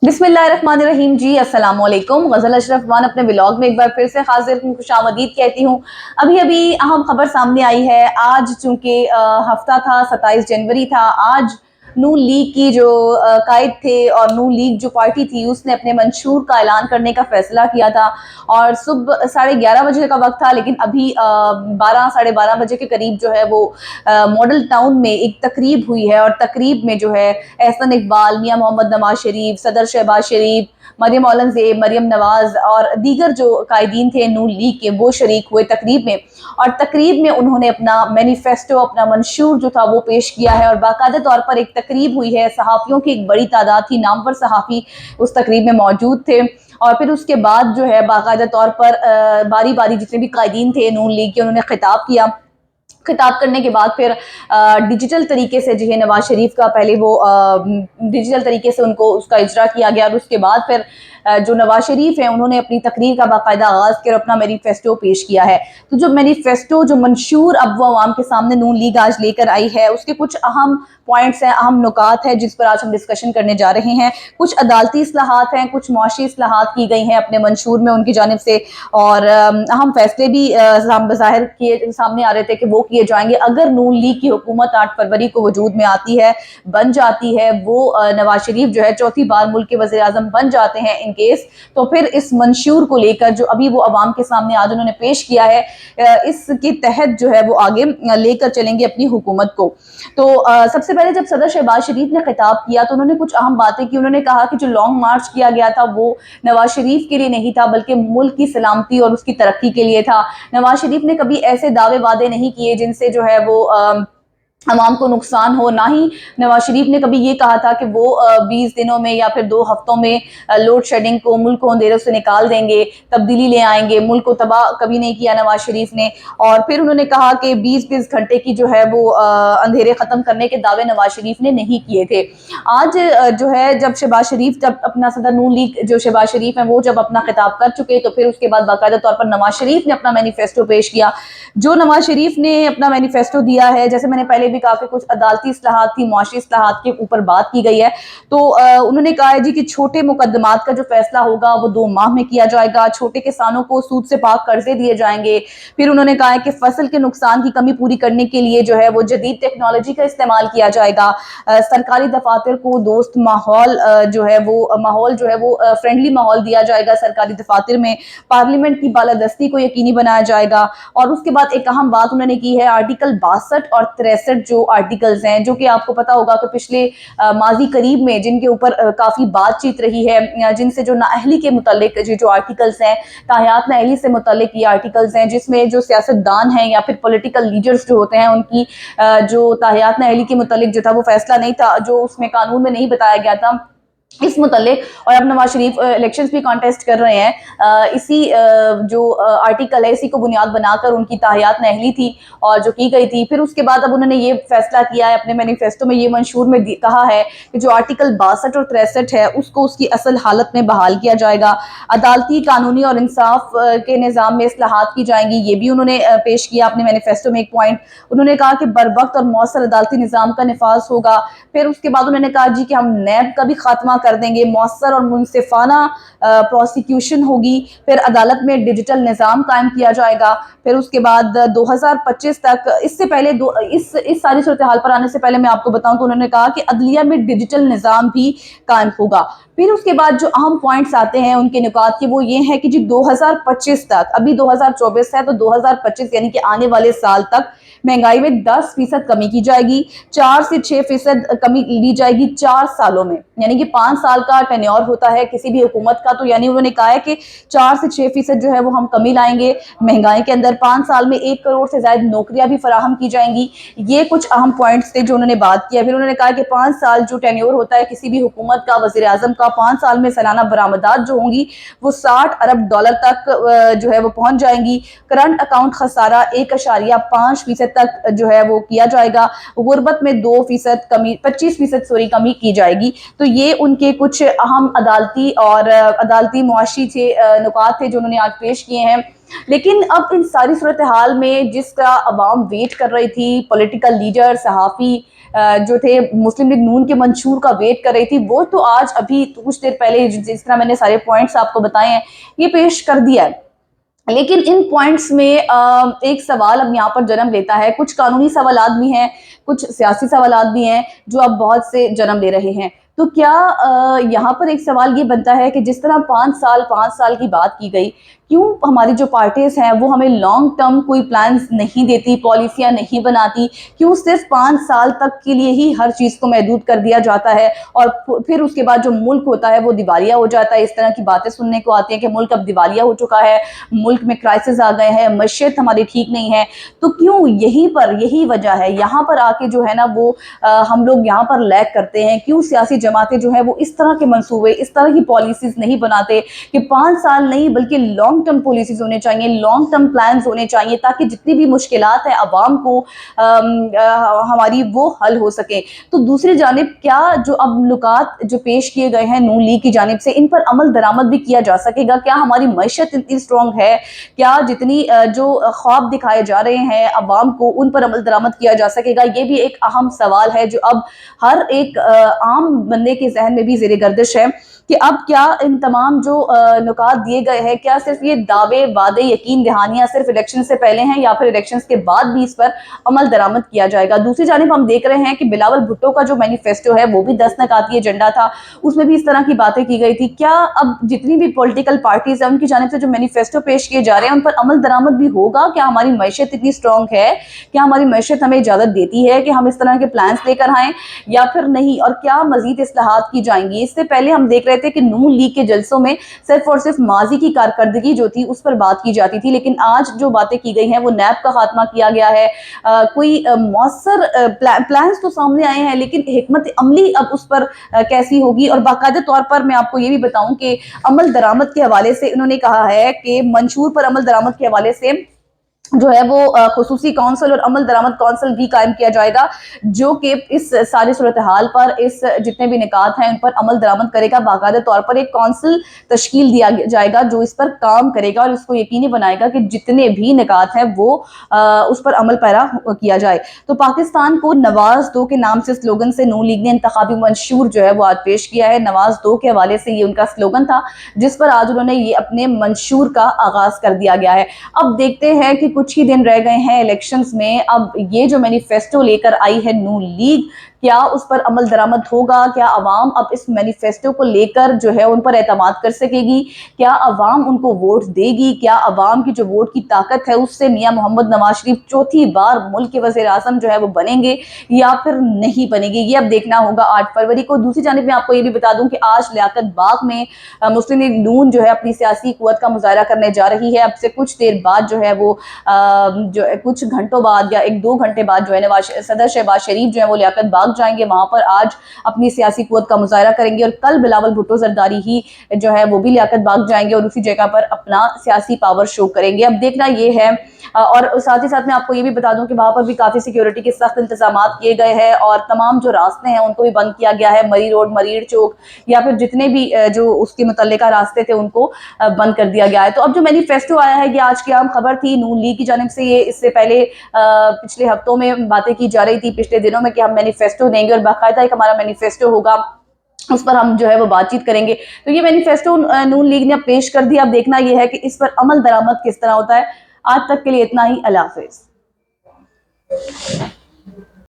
बिस्मिल्लाहिर्रहमानिर्रहीम जी, अस्सलाम वालेकुम। गज़ल अशरफ वन अपने व्लॉग में एक बार फिर से हाजिर हूँ, खुशामदीद कहती हूँ। अभी अभी अहम खबर सामने आई है। आज चूँकि हफ्ता था, 27 जनवरी था। आज नून लीग की जो कायद थे और नून लीग जो पार्टी थी, उसने अपने मंशूर का ऐलान करने का फैसला किया था। और सुबह 11:30 बजे का वक्त था, लेकिन अभी 12 साढ़े 12 बजे के करीब जो है वो मॉडल टाउन में एक तकरीब हुई है। और तकरीब में जो है एहसन इकबाल, मियां मोहम्मद नवाज शरीफ, सदर शहबाज शरीफ, मरियम औरंगजेब, मरियम नवाज और दीगर जो कायदीन थे नून लीग के, वो शरीक हुए तकरीब में। और तकरीब में उन्होंने अपना मैनिफेस्टो, अपना मंशूर जो था वो पेश किया है। और बाकायदा तौर पर एक तकरीब हुई है, सहाफ़ियों की एक बड़ी तादाद थी, नामवर सहाफ़ी उस तकरीब में मौजूद थे। और फिर उसके बाद जो है बाकायदा तौर पर बारी बारी जितने भी कायदीन थे नून लीग के, उन्होंने खिताब किया। खिताब करने के बाद फिर डिजिटल तरीके से जो है नवाज शरीफ का पहले वो डिजिटल तरीके से उनको उसका इजरा किया गया। और उसके बाद फिर जो नवाज शरीफ हैं, उन्होंने अपनी तकरीर का बाकायदा आगाज़ किया और अपना मैनिफेस्टो पेश किया है। तो जो मैनिफेस्टो, जो मंशूर अब वो आवाम के सामने नून लीग आज लेकर आई है, उसके कुछ अहम पॉइंट्स हैं, अहम नुकात हैं, जिस पर आज हम डिस्कशन करने जा रहे हैं। कुछ अदालती इस्लाहात हैं, कुछ मुआशी इस्लाहात की गई हैं अपने मंशूर में उनकी जानिब से। और अहम फैसले भी ज़ाहिर किए सामने आ रहे थे कि वो किए जाएंगे अगर नून लीग की हुकूमत 8 फरवरी को वजूद में आती है, बन जाती है। वो नवाज शरीफ जो है चौथी बार मुल्क के वज़ीर आज़म बन जाते हैं इन केस, तो फिर इस मंशूर को लेकर जो अभी वो अवाम के सामने आज उन्होंने पेश किया है, इसके तहत जो है वो आगे लेकर चलेंगे अपनी हुकूमत को। तो सबसे पहले जब सदर शहबाज शरीफ ने खिताब किया तो उन्होंने कुछ अहम बातें की। उन्होंने कहा कि जो लॉन्ग मार्च किया गया था वो नवाज शरीफ के लिए नहीं था, बल्कि मुल्क की सलामती और उसकी तरक्की के लिए था। नवाज शरीफ ने कभी ऐसे दावे वादे नहीं किए जिनसे जो है वो अवाम को नुकसान हो। ना ही नवाज शरीफ ने कभी ये कहा था कि वो 20 दिनों में या फिर 2 हफ्तों में लोड शेडिंग को, मुल्क को अंधेरों से निकाल देंगे, तब्दीली ले आएंगे। मुल्क को तबाह कभी नहीं किया नवाज शरीफ ने। और फिर उन्होंने कहा कि 20-20 घंटे की जो है वो अंधेरे खत्म करने के दावे नवाज शरीफ ने नहीं किए थे। आज जो है जब शहबाज शरीफ, जब अपना सदर नून लीग जो शहबाज शरीफ है वो जब अपना खिताब कर चुके, तो फिर उसके बाद बाकायदा तौर पर नवाज शरीफ ने अपना मैनिफेस्टो पेश किया। जो नवाज शरीफ ने अपना मैनिफेस्टो दिया है, जैसे मैंने पहले भी कहा कि कुछ अदालती इस्लाहात थी, मुआशी इस्लाहात के ऊपर बात की गई है। तो उन्होंने कहा है जी कि छोटे मुकदमात का जो फैसला होगा वो 2 माह में किया जाएगा। छोटे किसानों को सूद से पाक कर्जे दिए जाएंगे। फिर उन्होंने कहा है कि फसल के नुकसान की कमी पूरी करने के लिए जो है वो जदीद टेक्नोलॉजी का इस्तेमाल किया जाएगा। सरकारी दफातर को दोस्त माहौल जो है वो फ्रेंडली माहौल दिया जाएगा सरकारी दफातर में। पार्लियामेंट की बालादस्ती को यकीनी बनाया जाएगा। और उसके बाद एक अहम बात उन्होंने की है, आर्टिकल 62 और 63 जो आर्टिकल्स हैं, जो कि आपको पता होगा कि पिछले माजी करीब में जिनके ऊपर काफ़ी बातचीत रही है, जिनसे जो नाअहली के मुतालिक जो आर्टिकल्स हैं, ताहयात नाअहली से मुतालिक ये आर्टिकल्स हैं, जिसमें जो सियासतदान हैं या फिर पॉलिटिकल लीडर्स जो होते हैं उनकी जो ताहयात नाअहली के मुतालिक जो था वो फैसला नहीं था, जो उसमें कानून में नहीं बताया गया था इस मुतालिक। और अब नवाज शरीफ इलेक्शंस भी कॉन्टेस्ट कर रहे हैं। इसी जो आर्टिकल है, इसी को बुनियाद बनाकर उनकी ताहयात नाअहली थी और जो की गई थी। फिर उसके बाद अब उन्होंने ये फैसला किया है अपने मैनिफेस्टो में, ये मंशूर में कहा है कि जो आर्टिकल 62 और 63 है उसको उसकी असल हालत में बहाल किया जाएगा। अदालती, कानूनी और इंसाफ के निज़ाम में इस्लाहात की जाएंगी, ये भी उन्होंने पेश किया अपने मैनिफेस्टो में एक पॉइंट। उन्होंने कहा कि बरवक्त और मौसर अदालती निज़ाम का निफाज होगा। फिर उसके बाद उन्होंने कहा जी कि हम नैब का भी खात्मा कर देंगे, मौसर और मुनसिफाना प्रोसिक्यूशन होगी। फिर अदालत में डिजिटल निज़ाम कायम किया जाएगा। फिर उसके बाद 2025 तक, इससे पहले इस सारी सूरत हाल पर आने से पहले मैं आपको बताऊं तो उन्होंने कहा कि अदलिया में डिजिटल निज़ाम भी कायम होगा। फिर उसके बाद जो अहम पॉइंट्स आते हैं उनके निकात के, वो ये है कि जी 2025 तक, अभी 2024 है तो 2025 यानी कि आने वाले साल तक महंगाई में 10% कमी की जाएगी। 4 से 6% कमी ली जाएगी 4 सालों में, यानी कि 5 साल का टेन्योर होता है किसी भी हुकूमत का। तो यानी उन्होंने कहा है कि 4 से 6% जो है वो हम कमी लाएंगे महंगाई के अंदर। 5 साल में 1 करोड़ से ज्यादा नौकरियां भी फराहम की जाएंगी। ये कुछ अहम पॉइंट्स थे जो उन्होंने बात किया। फिर उन्होंने कहा कि 5 साल जो टेन्योर होता है किसी भी हुकूमत का, वज़ीर आज़म का, 5 साल में सालाना बरामदात जो होंगी वो $60 अरब तक जो है वो पहुंच जाएंगी। करंट अकाउंट खसारा 1.5% तक जो है वो किया जाएगा। गुर्बत में 2% कमी, 25% कमी की जाएगी। तो ये उनके कुछ अहम अदालती और अदालती मुआशी थे नुकात थे जो उन्होंने आज पेश किए हैं। लेकिन अब इन सारी सूरत हाल में जिसका अवाम वेट कर रही थी, पॉलिटिकल लीडर, सहाफ़ी, जो थे मुस्लिम लीग नून के मंशूर का वेट कर रही थी, वो तो आज अभी कुछ देर पहले जिस तरह मैंने सारे पॉइंट्स आपको बताए हैं ये पेश कर दिया है। लेकिन इन पॉइंट्स में एक सवाल अब यहाँ पर जन्म लेता है, कुछ कानूनी सवालात भी हैं, कुछ सियासी सवालात भी हैं जो अब बहुत से जन्म ले रहे हैं। तो क्या यहाँ पर एक सवाल ये बनता है कि जिस तरह 5 साल की बात की गई, क्यों हमारी जो पार्टीज हैं वो हमें लॉन्ग टर्म कोई प्लान्स नहीं देती, पॉलिसियां नहीं बनाती, क्यों सिर्फ 5 साल तक के लिए ही हर चीज़ को महदूद कर दिया जाता है और फिर उसके बाद जो मुल्क होता है वो दिवालिया हो जाता है। इस तरह की बातें सुनने को आती हैं कि मुल्क अब दिवालिया हो चुका है, मुल्क में क्राइसिस आ गए हैं, मईशत हमारी ठीक नहीं है। तो क्यों यही वजह है, यहाँ पर आके जो है ना वो हम लोग यहाँ पर लैग करते हैं। क्यों सियासी जमातें जो है वो इस तरह के मंसूबे, इस तरह की पॉलिसीज नहीं बनाते कि 5 साल नहीं बल्कि लॉन्ग टर्म पॉलिसीज होने चाहिए, लॉन्ग टर्म प्लान्स होने चाहिए, ताकि जितनी भी मुश्किलात हैं आवाम को हमारी वो हल हो सके। तो दूसरी जानिब क्या जो अब नुकात जो पेश किए गए हैं नून लीग की जानिब से, इन पर अमल दरामद भी किया जा सकेगा? क्या हमारी मईशत इतनी स्ट्रॉन्ग है? क्या जितनी जो ख्वाब दिखाए जा रहे हैं अवाम को, उन पर अमल दरामद किया जा सकेगा? ये भी एक अहम सवाल है जो अब हर एक आम बंदे के जहन में भी ज़ेरे गर्दिश है कि अब क्या इन तमाम जो नुकात दिए गए हैं, क्या सिर्फ ये दावे वादे यकीन दहानियां सिर्फ इलेक्शन से पहले हैं या फिर इलेक्शन के बाद भी इस पर अमल दरामद किया जाएगा? दूसरी जानिब हम देख रहे हैं कि बिलावल भुट्टो का जो मैनिफेस्टो है वो भी 10 नकाती एजेंडा था, उसमें भी इस तरह की बातें की गई थी। क्या अब जितनी भी पॉलिटिकल पार्टीज हैं उनकी जानिब से जो मैनिफेस्टो पेश किए जा रहे हैं उन पर अमल दरामद भी होगा? क्या हमारी मईशत इतनी स्ट्रॉन्ग है, क्या हमारी मईशत हमें इजाजत देती है कि हम इस तरह के प्लान्स लेकर आएँ या फिर नहीं? और क्या मजीद इस्लाहात की जाएंगी? इससे पहले हम देख रहे थे कि नून लीग के जलसों में सिर्फ और सिर्फ माजी की कारकर्दगी जो थी उस पर बात की जाती थी, लेकिन आज जो बातें की गई हैं वो नैब का खात्मा किया गया है। कोई मौसर प्लान्स तो सामने आए हैं, लेकिन हिकमत अमली अब उस पर कैसी होगी? और बाकायदा तौर पर मैं आपको ये भी बताऊं कि अमल दरामद के हवाले से उन्होंने कहा है कि मंशूर पर अमल दरामद के हवाले से जो है वो खुसूसी काउंसिल और अमल दरामद काउंसिल भी कायम किया जाएगा, जो कि इस सारी सूरत हाल पर, इस जितने भी निकात हैं उन पर अमल दरामद करेगा। बाकायदा तौर पर एक काउंसिल तश्कील दिया जाएगा जो इस पर काम करेगा और इसको यकीनी बनाएगा कि जितने भी निकात हैं वो उस पर अमल पैरा किया जाए। तो पाकिस्तान को नवाज दो के नाम से स्लोगन से नून लीग ने इंतखाबी मंशूर जो है वो आज पेश किया है। नवाज दो के हवाले से ये उनका स्लोगन था जिस पर आज उन्होंने ये अपने मंशूर का आगाज कर दिया गया है। अब देखते हैं कि कुछ ही दिन रह गए हैं इलेक्शंस में, अब ये जो मैनिफेस्टो लेकर आई है नून लीग, क्या उस पर अमल दरामद होगा? क्या अवाम अब इस मैनिफेस्टो को लेकर जो है उन पर एतमाद कर सकेगी? क्या अवाम उनको वोट देगी? क्या अवाम की जो वोट की ताकत है उससे मियां मोहम्मद नवाज शरीफ चौथी बार मुल्क के वज़ीर आज़म जो है वो बनेंगे या फिर नहीं बनेंगे? ये अब देखना होगा 8 फरवरी को। दूसरी जानिब मैं आपको ये भी बता दूं कि आज लियाकत बाग में मुस्लिम लीग नून जो है अपनी सियासी कुव्वत का मुजाहरा करने जा रही है। अब से कुछ देर बाद जो है वो जो कुछ घंटों बाद या 1-2 घंटे बाद जो है सदर शहबाज शरीफ जो है वो लियाकत बाग जाएंगे, वहां पर आज अपनी सियासी कुव्वत का मुजाहरा करेंगे और कल बिलावल भुट्टो जरदारी ही जो है वो भी लियाकत बाग जाएंगे और उसी जगह पर अपना सियासी पावर शो करेंगे। अब देखना ये है और साथ ही साथ मैं आपको ये भी बता दूं कि वहां पर भी काफी सिक्योरिटी के सख्त इंतजाम किए गए हैं और तमाम जो रास्ते हैं उनको भी बंद किया गया है। मरी रोड, मरीर चौक या फिर जितने भी जो उसके मुतल्लिका रास्ते थे उनको बंद कर दिया गया है। तो अब जो मैनिफेस्टो आया है ये आज की आम खबर थी नून लीग की जानिब से। ये इससे पहले पिछले हफ्तों में बातें की जा रही थी, पिछले दिनों में, कि हम मैनिफेस्टो देंगे और बाकायदा एक हमारा मैनिफेस्टो होगा, उस पर हम जो है वो बातचीत करेंगे। तो ये मैनिफेस्टो नून लीग ने अब पेश कर दिया। अब देखना यह है कि इस पर अमल दरामद किस तरह होता है। आज तक के लिए इतना ही। अल्लाह हाफिज।